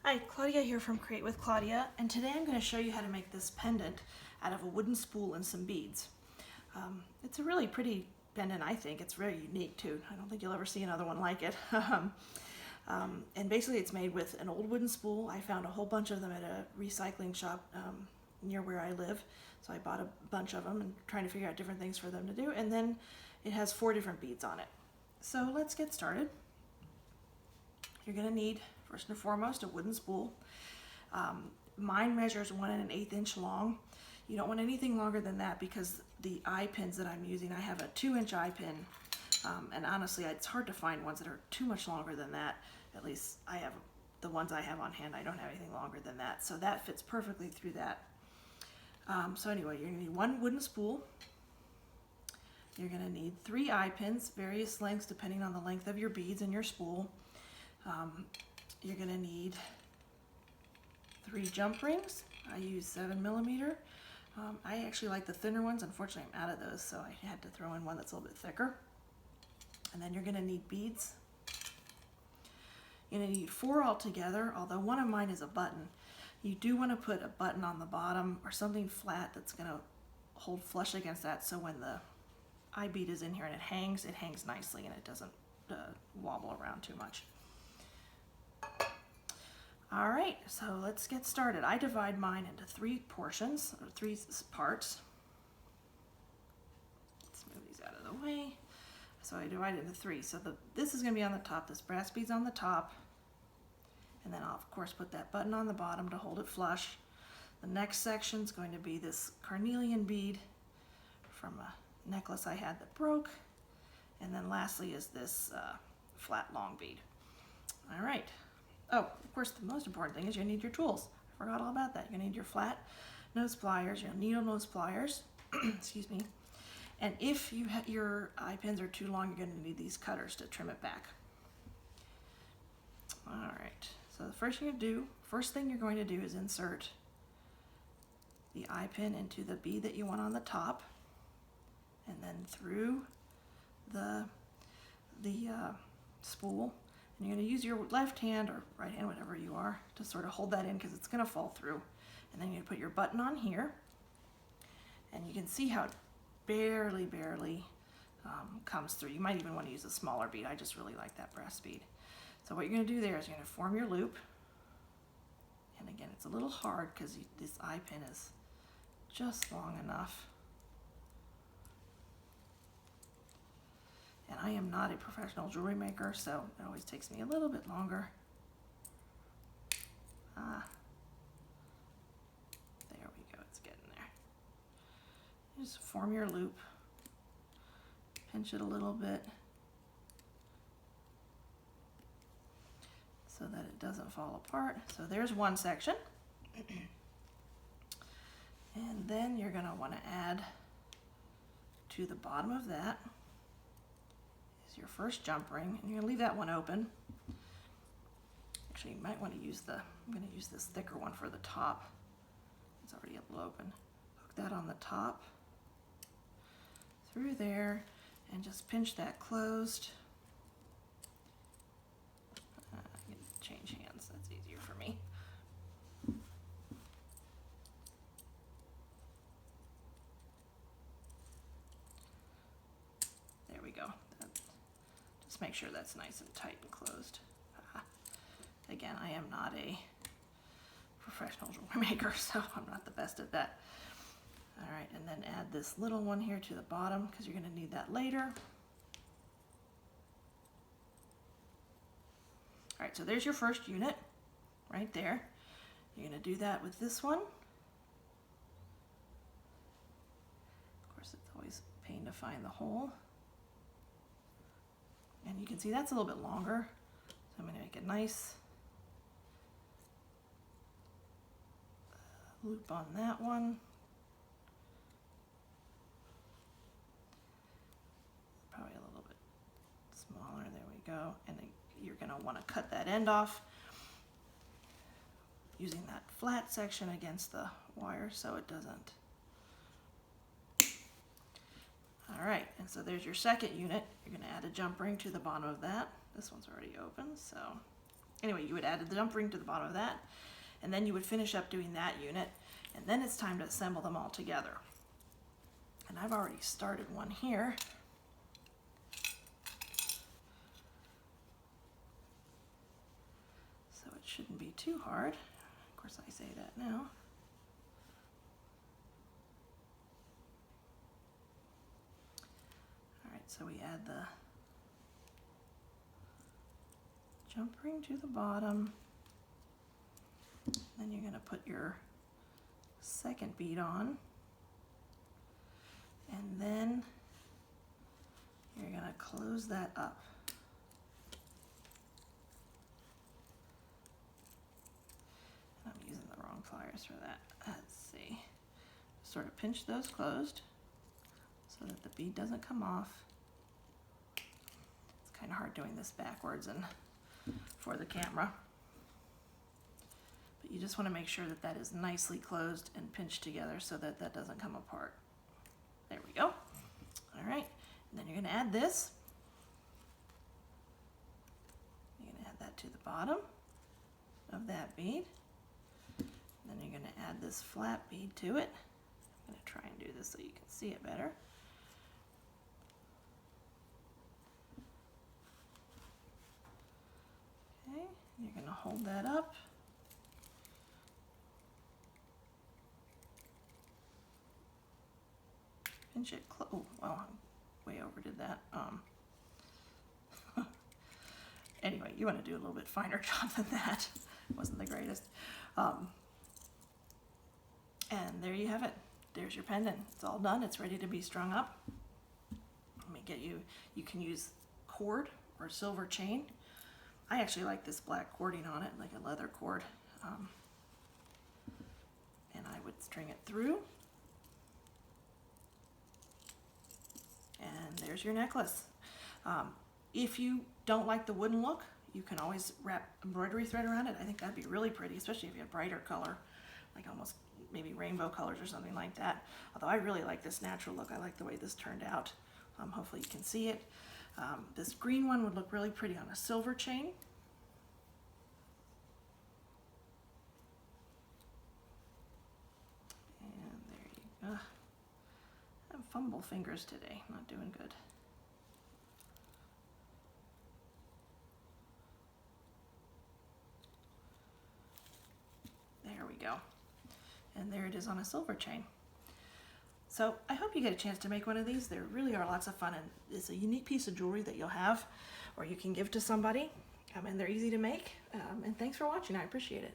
Hi, Claudia here from Create with Claudia, and today I'm going to show you how to make this pendant out of a wooden spool and some beads. It's a really pretty pendant, I think. It's very unique too. I don't think you'll ever see another one like it. And basically it's made with an old wooden spool. I found a whole bunch of them at a recycling shop near where I live. So I bought a bunch of them and trying to figure out different things for them to do. And then it has 4 different beads on it. So let's get started. You're going to need, first and foremost, a wooden spool. Mine measures 1 1/8 inch long. You don't want anything longer than that because the eye pins that I'm using, I have a 2-inch eye pin. And honestly, it's hard to find ones that are too much longer than that. At least I have the ones I have on hand. I don't have anything longer than that. So that fits perfectly through that. So anyway, you're going to need 1 wooden spool. You're going to need 3 eye pins, various lengths depending on the length of your beads and your spool. You're going to need 3 jump rings. I use 7mm. I actually like the thinner ones. Unfortunately, I'm out of those, so I had to throw in one that's a little bit thicker. And then you're going to need beads. You're going to need 4 altogether, although one of mine is a button. You do want to put a button on the bottom or something flat that's going to hold flush against that, so when the eye bead is in here and it hangs nicely and it doesn't wobble around too much. All right, so let's get started. I divide mine into 3 portions, or 3 parts. Let's move these out of the way. So I divide it into 3. So this is going to be on the top, this brass bead's on the top, and then I'll of course put that button on the bottom to hold it flush. The next section is going to be this carnelian bead from a necklace I had that broke, and then lastly is this flat long bead. All right. Oh, of course, the most important thing is you need your tools. I forgot all about that. You're gonna need your flat nose pliers, your needle nose pliers, excuse me. And if your eye pins are too long, you're gonna need these cutters to trim it back. All right, so the first thing you're going to do is insert the eye pin into the bead that you want on the top, and then through the spool. And you're going to use your left hand or right hand, whatever you are, to sort of hold that in because it's going to fall through. And then you're going to put your button on here. And you can see how it barely comes through. You might even want to use a smaller bead. I just really like that brass bead. So what you're going to do there is you're going to form your loop. And again, it's a little hard because this eye pin is just long enough. And I am not a professional jewelry maker, so it always takes me a little bit longer. There we go, it's getting there. Just form your loop, pinch it a little bit so that it doesn't fall apart. So there's one section. And then you're going to want to add to the bottom of that your first jump ring, and you're gonna leave that one open. Actually, you might want to use I'm gonna use this thicker one for the top. It's already a little open. Hook that on the top, through there, and just pinch that closed. I can change hands, that's easier for me. There we go. Just make sure that's nice and tight and closed. Again, I am not a professional jewelry maker, so I'm not the best at that. All right, and then add this little one here to the bottom because you're going to need that later. All right, so there's your first unit right there. You're going to do that with this one. Of course, it's always a pain to find the hole. And you can see that's a little bit longer, so I'm going to make a nice loop on that one. Probably a little bit smaller, there we go. And then you're going to want to cut that end off using that flat section against the wire so it doesn't. All right, and so there's your second unit. You're going to add a jump ring to the bottom of that. This one's already open, so Anyway, you would add the jump ring to the bottom of that, and then you would finish up doing that unit, and then it's time to assemble them all together. And I've already started one here. So it shouldn't be too hard. Of course, I say that now. All right, so we add the jump ring to the bottom. Then you're going to put your second bead on. And then you're going to close that up. I'm using the wrong pliers for that. Let's see. Sort of pinch those closed so that the bead doesn't come off. It's kind of hard doing this backwards and for the camera. But you just want to make sure that that is nicely closed and pinched together so that that doesn't come apart. There we go. All right, and then you're going to add this. You're going to add that to the bottom of that bead. And then you're going to add this flat bead to it. I'm going to try and do this so you can see it better. Okay, you're going to hold that up. Pinch it close. Oh, well, I way overdid that. Anyway, you want to do a little bit finer job than that. Wasn't the greatest. And there you have it. There's your pendant. It's all done. It's ready to be strung up. Let me get you. You can use cord or silver chain. I actually like this black cording on it, like a leather cord. And I would string it through. And there's your necklace. If you don't like the wooden look, you can always wrap embroidery thread around it. I think that'd be really pretty, especially if you have brighter color, like almost maybe rainbow colors or something like that. Although I really like this natural look. I like the way this turned out. Hopefully you can see it. This green one would look really pretty on a silver chain. And there you go. I have fumble fingers today, not doing good. There we go. And there it is on a silver chain. So I hope you get a chance to make one of these. They really are lots of fun, and it's a unique piece of jewelry that you'll have or you can give to somebody. And they're easy to make. And thanks for watching. I appreciate it.